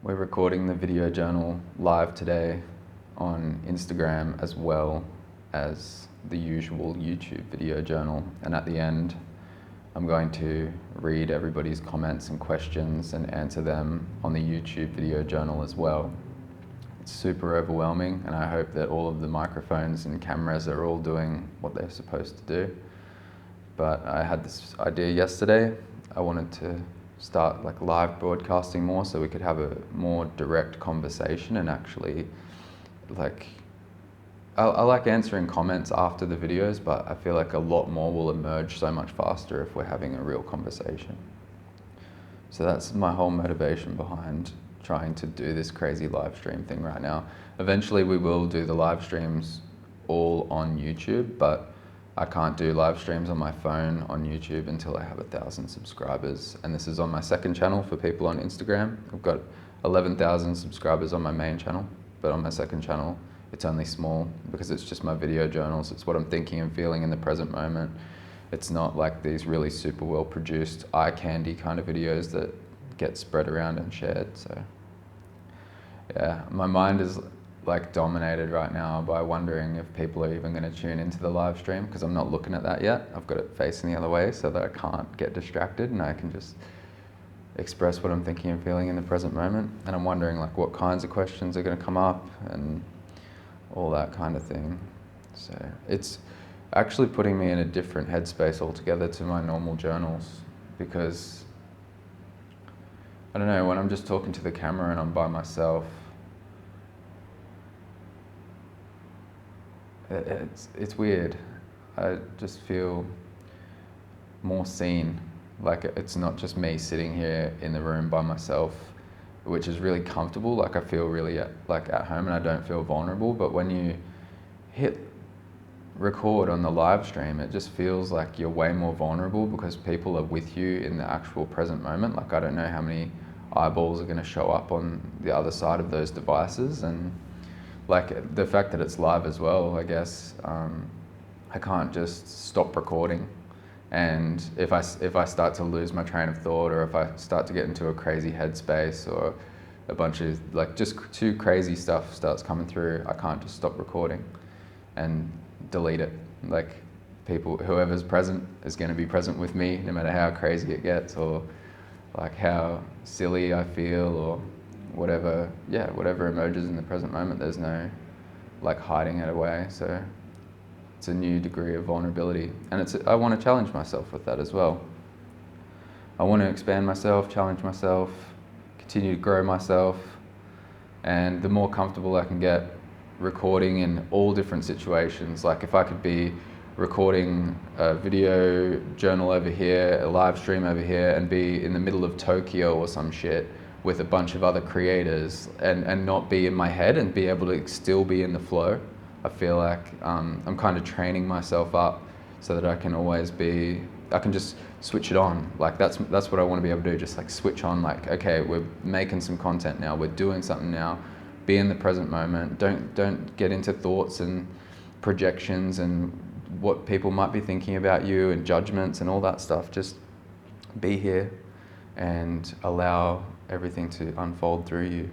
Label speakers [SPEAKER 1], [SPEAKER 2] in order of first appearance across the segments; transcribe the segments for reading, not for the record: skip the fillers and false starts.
[SPEAKER 1] We're recording the video journal live today on Instagram as well as the usual YouTube video journal. And at the end, I'm going to read everybody's comments and questions and answer them on the YouTube video journal as well. It's super overwhelming, and I hope that all of the microphones and cameras are all doing what they're supposed to do. But I had this idea yesterday. I wanted to start like live broadcasting more so we could have a more direct conversation and actually I like answering comments after the videos, but I feel like a lot more will emerge so much faster if we're having a real conversation. So that's my whole motivation behind trying to do this crazy live stream thing right now. Eventually we will do the live streams all on YouTube, but I can't do live streams on my phone on YouTube until I have 1,000 subscribers. And this is on my second channel for people on Instagram. I've got 11,000 subscribers on my main channel, but on my second channel, it's only small because it's just my video journals. It's what I'm thinking and feeling in the present moment. It's not like these really super well produced eye candy kind of videos that get spread around and shared. So yeah, my mind is like dominated right now by wondering if people are even going to tune into the live stream, because I'm not looking at that yet. I've got it facing the other way so that I can't get distracted and I can just express what I'm thinking and feeling in the present moment. And I'm wondering like what kinds of questions are going to come up and all that kind of thing. So it's actually putting me in a different headspace altogether to my normal journals, because I don't know, when I'm just talking to the camera and I'm by myself, it's weird. I just feel more seen. Like it's not just me sitting here in the room by myself, which is really comfortable. Like I feel really at home and I don't feel vulnerable. But when you hit record on the live stream, it just feels like you're way more vulnerable because people are with you in the actual present moment. Like I don't know how many eyeballs are going to show up on the other side of those devices, and like the fact that it's live as well, I guess I can't just stop recording. And if I start to lose my train of thought, or if I start to get into a crazy headspace, or a bunch of like just too crazy stuff starts coming through, I can't just stop recording and delete it. Like whoever's present is going to be present with me no matter how crazy it gets, or like how silly I feel, or whatever emerges in the present moment. There's no like hiding it away. So it's a new degree of vulnerability, and I want to challenge myself with that as well. I want to expand myself, challenge myself, continue to grow myself, and the more comfortable I can get recording in all different situations, like if I could be recording a video journal over here, a live stream over here, and be in the middle of Tokyo or some shit with a bunch of other creators, and not be in my head and be able to still be in the flow. I feel like I'm kind of training myself up so that I can just switch it on. Like that's what I want to be able to do, just like switch on, like, okay, we're making some content now, we're doing something now, be in the present moment, don't get into thoughts and projections and what people might be thinking about you and judgments and all that stuff. Just be here and allow everything to unfold through you.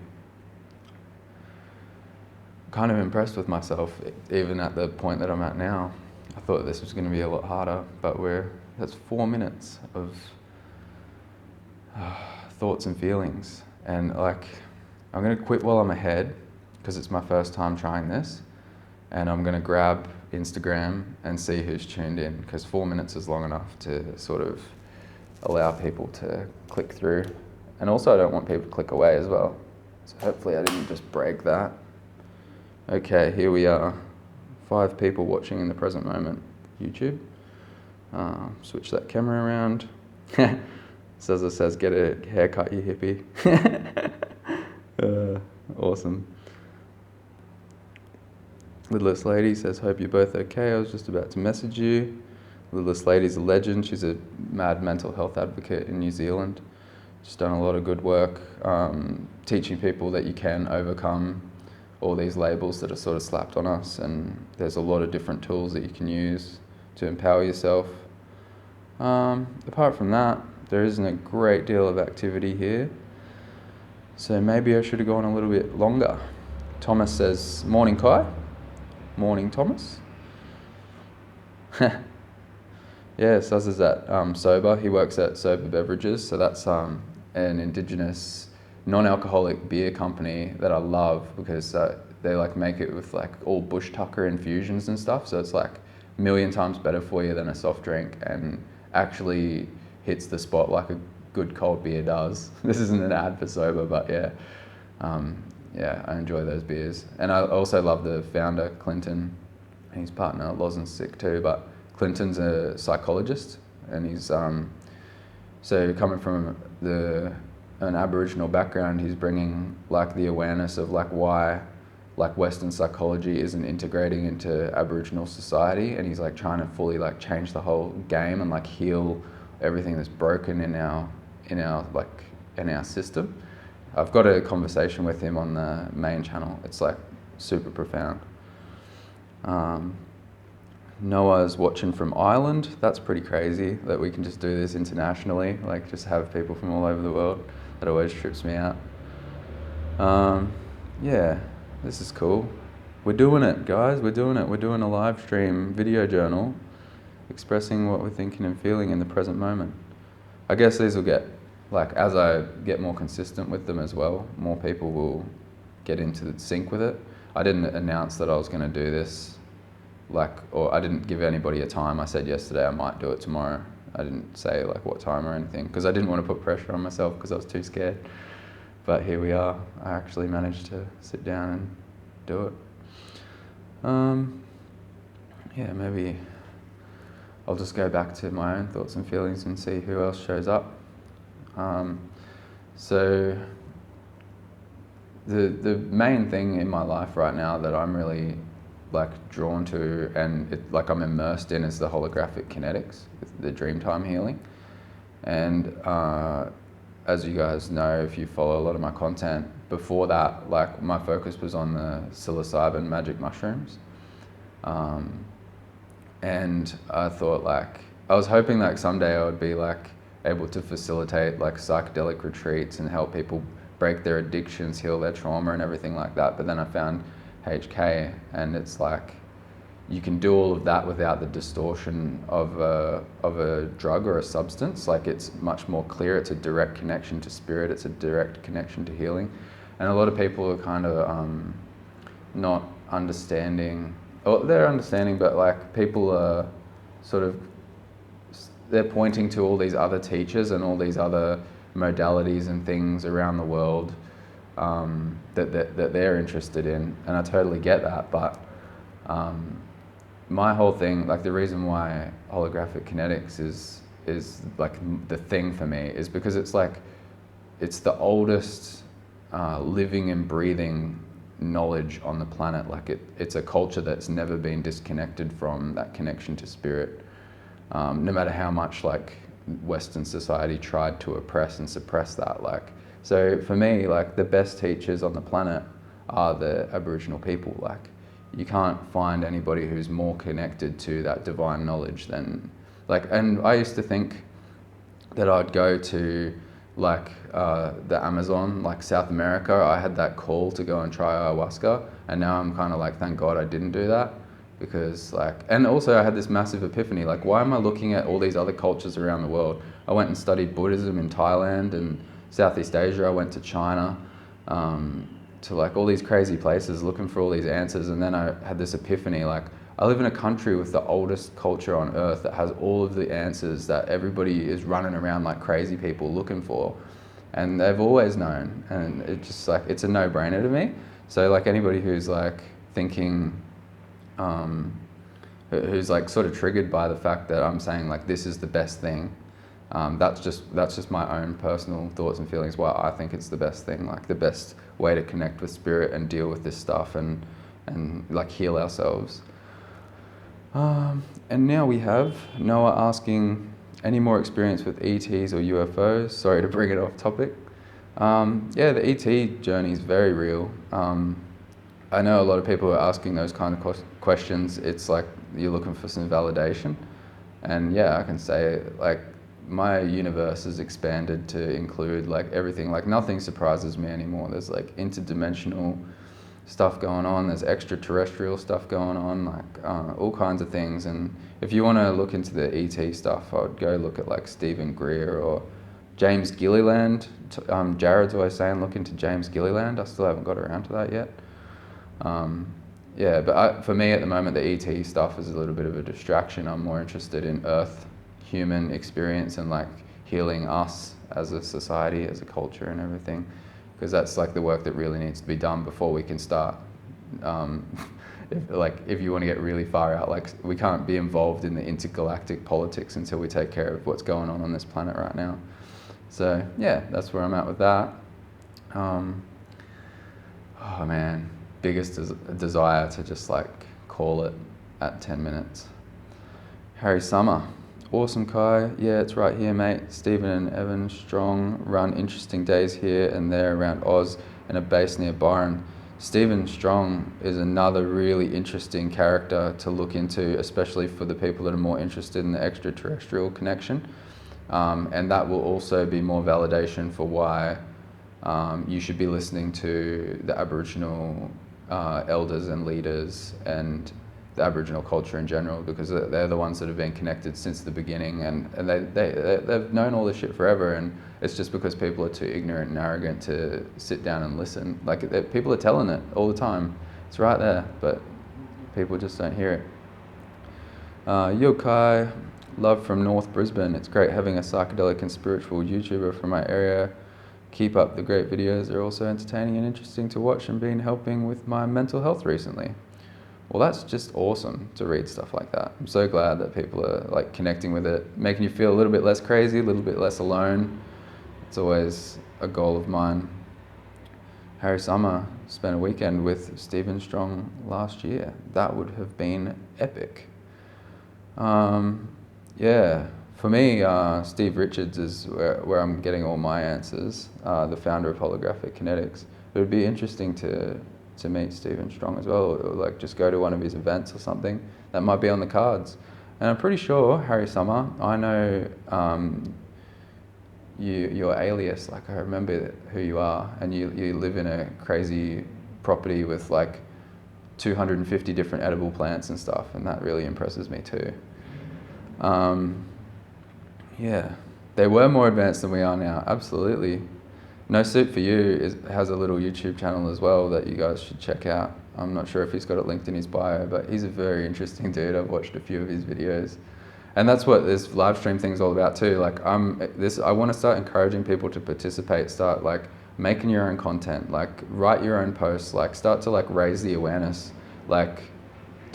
[SPEAKER 1] Kind of impressed with myself, even at the point that I'm at now. I thought this was going to be a lot harder, but that's 4 minutes of thoughts and feelings. And like, I'm going to quit while I'm ahead because it's my first time trying this, and I'm going to grab Instagram and see who's tuned in, because 4 minutes is long enough to sort of allow people to click through. And also I don't want people to click away as well. So hopefully I didn't just break that. Okay, here we are. 5 people watching in the present moment. YouTube. Switch that camera around. Cesar says, get a haircut, you hippie. Awesome. Littlest Lady says, hope you're both okay. I was just about to message you. Littlest Lady's a legend. She's a mad mental health advocate in New Zealand. She's done a lot of good work teaching people that you can overcome all these labels that are sort of slapped on us, and there's a lot of different tools that you can use to empower yourself. Apart from that, there isn't a great deal of activity here. So maybe I should have gone a little bit longer. Thomas says, morning Kai. Morning Thomas. Yeah, Suz is at Sober. He works at Sober Beverages. So that's an Indigenous non-alcoholic beer company that I love because they like make it with like all bush tucker infusions and stuff. So it's like a million times better for you than a soft drink and actually hits the spot like a good cold beer does. This isn't an ad for Sober, but yeah. Yeah, I enjoy those beers. And I also love the founder, Clinton. His partner, Lozen's sick too, but Clinton's a psychologist and he's, so coming from an Aboriginal background, he's bringing like the awareness of like why like Western psychology isn't integrating into Aboriginal society, and he's like trying to fully like change the whole game and like heal everything that's broken in our system. I've got a conversation with him on the main channel. It's like super profound. Noah's watching from Ireland. That's pretty crazy that we can just do this internationally, like just have people from all over the world. That always trips me out. Yeah, this is cool. We're doing it, guys. We're doing it. We're doing a live stream video journal expressing what we're thinking and feeling in the present moment. I guess these will get, like, as I get more consistent with them as well, more people will get into the sync with it. I didn't announce that I was going to do this, or I didn't give anybody a time. I said yesterday I might do it tomorrow. I didn't say like what time or anything because I didn't want to put pressure on myself because I was too scared. But here we are. I actually managed to sit down and do it. Yeah, maybe I'll just go back to my own thoughts and feelings and see who else shows up. So the main thing in my life right now that I'm really like drawn to and I'm immersed in is the holographic kinetics, the Dreamtime healing. And as you guys know, if you follow a lot of my content, before that, like my focus was on the psilocybin magic mushrooms. And I thought I was hoping like someday I would be like able to facilitate like psychedelic retreats and help people break their addictions, heal their trauma and everything like that. But then I found HK and it's like, you can do all of that without the distortion of a drug or a substance. Like it's much more clear. It's a direct connection to spirit. It's a direct connection to healing. And a lot of people are kind of not understanding, or they're understanding, but like people are sort of, they're pointing to all these other teachers and all these other modalities and things around the world that they're interested in. And I totally get that, but my whole thing, like the reason why holographic kinetics is like the thing for me is because it's like, it's the oldest living and breathing knowledge on the planet. Like it's a culture that's never been disconnected from that connection to spirit. No matter how much like Western society tried to oppress and suppress that. Like, so for me, like the best teachers on the planet are the Aboriginal people. Like, you can't find anybody who's more connected to that divine knowledge than, like, and I used to think that I'd go to like the Amazon, like South America. I had that call to go and try ayahuasca, and now I'm kind of like, thank God I didn't do that, because like, and also I had this massive epiphany, like, why am I looking at all these other cultures around the world? I went and studied Buddhism in Thailand and Southeast Asia. I went to China, to like all these crazy places looking for all these answers. And then I had this epiphany, like, I live in a country with the oldest culture on earth that has all of the answers that everybody is running around like crazy people looking for. And they've always known, and it's just like, it's a no-brainer to me. So like anybody who's like thinking, who's like sort of triggered by the fact that I'm saying like this is the best thing, that's just my own personal thoughts and feelings why I think it's the best thing, like the best way to connect with spirit and deal with this stuff and like heal ourselves. And now we have Noah asking, any more experience with ETs or UFOs? Sorry to bring it off topic. Yeah, the ET journey is very real. I know a lot of people are asking those kind of questions. It's like you're looking for some validation. And yeah, I can say, like, my universe has expanded to include like everything. Like nothing surprises me anymore. There's like interdimensional stuff going on. There's extraterrestrial stuff going on, like all kinds of things. And if you want to look into the ET stuff, I would go look at like Stephen Greer or James Gilliland. Jared's always saying look into James Gilliland. I still haven't got around to that yet. Yeah, but for me at the moment, the ET stuff is a little bit of a distraction. I'm more interested in Earth, human experience, and like healing us as a society, as a culture, and everything, because that's like the work that really needs to be done before we can start. If you want to get really far out, like we can't be involved in the intergalactic politics until we take care of what's going on this planet right now. So yeah, that's where I'm at with that. Oh man, biggest desire to just like call it at 10 minutes. Harry Summer, awesome Kai. Yeah, it's right here, mate. Stephen and Evan Strong run interesting days here and there around Oz and a base near Byron. Stephen Strong is another really interesting character to look into, especially for the people that are more interested in the extraterrestrial connection. And that will also be more validation for why you should be listening to the Aboriginal elders and leaders and the Aboriginal culture in general, because they're the ones that have been connected since the beginning, and they've known all this shit forever, and it's just because people are too ignorant and arrogant to sit down and listen. Like people are telling it all the time. It's right there, but people just don't hear it. Yokai, love from North Brisbane. It's great having a psychedelic and spiritual YouTuber from my area. Keep up the great videos. They're also entertaining and interesting to watch and been helping with my mental health recently. Well, that's just awesome to read stuff like that. I'm so glad that people are like connecting with it, making you feel a little bit less crazy, a little bit less alone. It's always a goal of mine. Harry Summer spent a weekend with Stephen Strong last year. That would have been epic. Yeah, for me, Steve Richards is where I'm getting all my answers, the founder of Holographic Kinetics. It would be interesting to meet Stephen Strong as well, or like just go to one of his events or something. That might be on the cards. And I'm pretty sure, Harry Summer, I know your alias, like I remember who you are, and you live in a crazy property with like 250 different edible plants and stuff, and that really impresses me too. Yeah, they were more advanced than we are now, absolutely. No Soup for You has a little YouTube channel as well that you guys should check out. I'm not sure if he's got it linked in his bio, but he's a very interesting dude. I've watched a few of his videos. And that's what this live stream thing's all about too. Like I want to start encouraging people to participate, start like making your own content, like write your own posts, like start to like raise the awareness. Like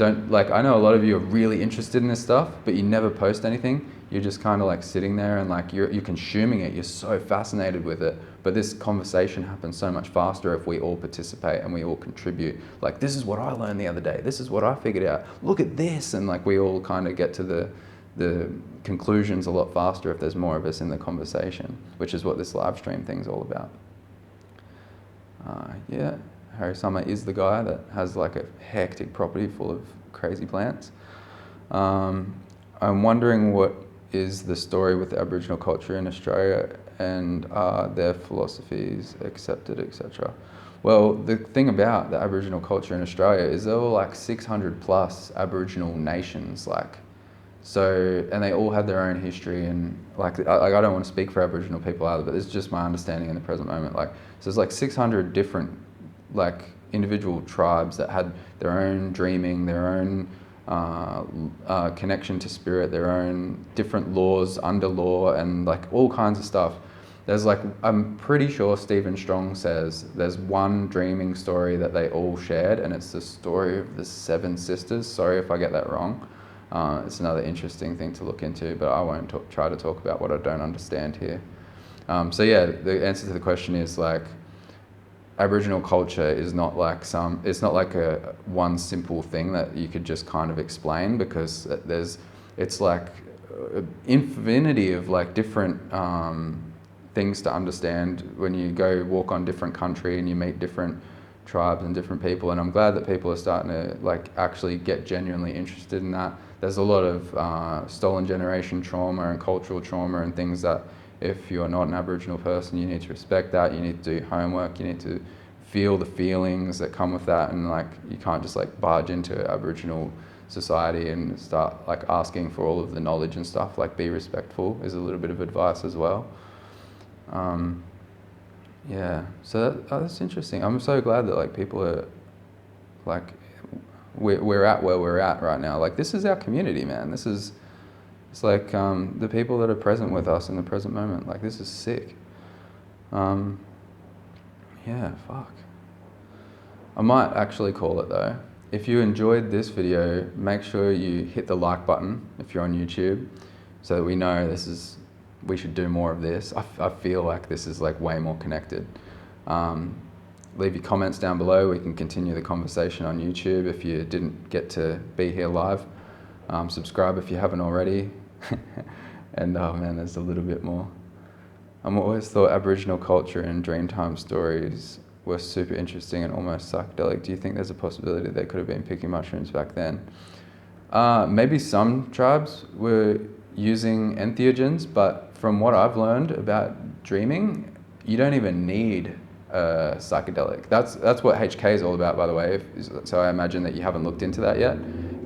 [SPEAKER 1] I know a lot of you are really interested in this stuff, but you never post anything. You're just kind of like sitting there and like you're consuming it. You're so fascinated with it. But this conversation happens so much faster if we all participate and we all contribute. Like, this is what I learned the other day. This is what I figured out. Look at this. And like we all kind of get to the conclusions a lot faster if there's more of us in the conversation, which is what this live stream thing's all about. Yeah, Harry Summer is the guy that has like a hectic property full of crazy plants. I'm wondering what is the story with the Aboriginal culture in Australia and their philosophies accepted, etc. Well, the thing about the Aboriginal culture in Australia is there were like 600 plus Aboriginal nations, and they all had their own history, and I don't want to speak for Aboriginal people either, but it's just my understanding in the present moment. So there's like 600 different individual tribes that had their own dreaming, their own connection to spirit, their own different laws, under law, and like all kinds of stuff. There's I'm pretty sure Stephen Strong says there's one dreaming story that they all shared, and it's the story of the Seven Sisters. Sorry if I get that wrong. It's another interesting thing to look into, but I won't try to talk about what I don't understand here. So yeah, the answer to the question is Aboriginal culture is not it's not like a one simple thing that you could just kind of explain, because it's like infinity of different things to understand when you go walk on different country and you meet different tribes and different people. And I'm glad that people are starting to actually get genuinely interested in that. there's a lot of stolen generation trauma and cultural trauma and things that if you're not an Aboriginal person, you need to respect that, you need to do homework, you need to feel the feelings that come with that, and like you can't just like barge into Aboriginal society and start like asking for all of the knowledge and stuff. Like be respectful is a little bit of advice as well. Yeah, so that's interesting. I'm so glad that like people are like we're at where we're at right now. Like this is our community, man. It's like the people that are present with us in the present moment. Like this is sick. Yeah, fuck. I might actually call it though. If you enjoyed this video, make sure you hit the like button if you're on YouTube, so that we know we should do more of this. I feel like this is like way more connected. Leave your comments down below. We can continue the conversation on YouTube if you didn't get to be here live. Subscribe if you haven't already. And oh man, there's a little bit more. I've always thought Aboriginal culture and Dreamtime stories were super interesting and almost psychedelic. Do you think there's a possibility they could have been picking mushrooms back then? Maybe some tribes were using entheogens, but from what I've learned about dreaming, you don't even need psychedelic. That's what HK is all about, by the way. So I imagine that you haven't looked into that yet.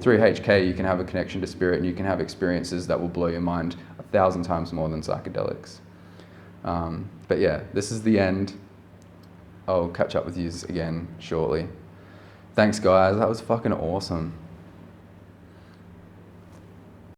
[SPEAKER 1] Through HK, you can have a connection to spirit and you can have experiences that will blow your mind 1,000 times more than psychedelics. But yeah, this is the end. I'll catch up with you again shortly. Thanks guys, that was fucking awesome.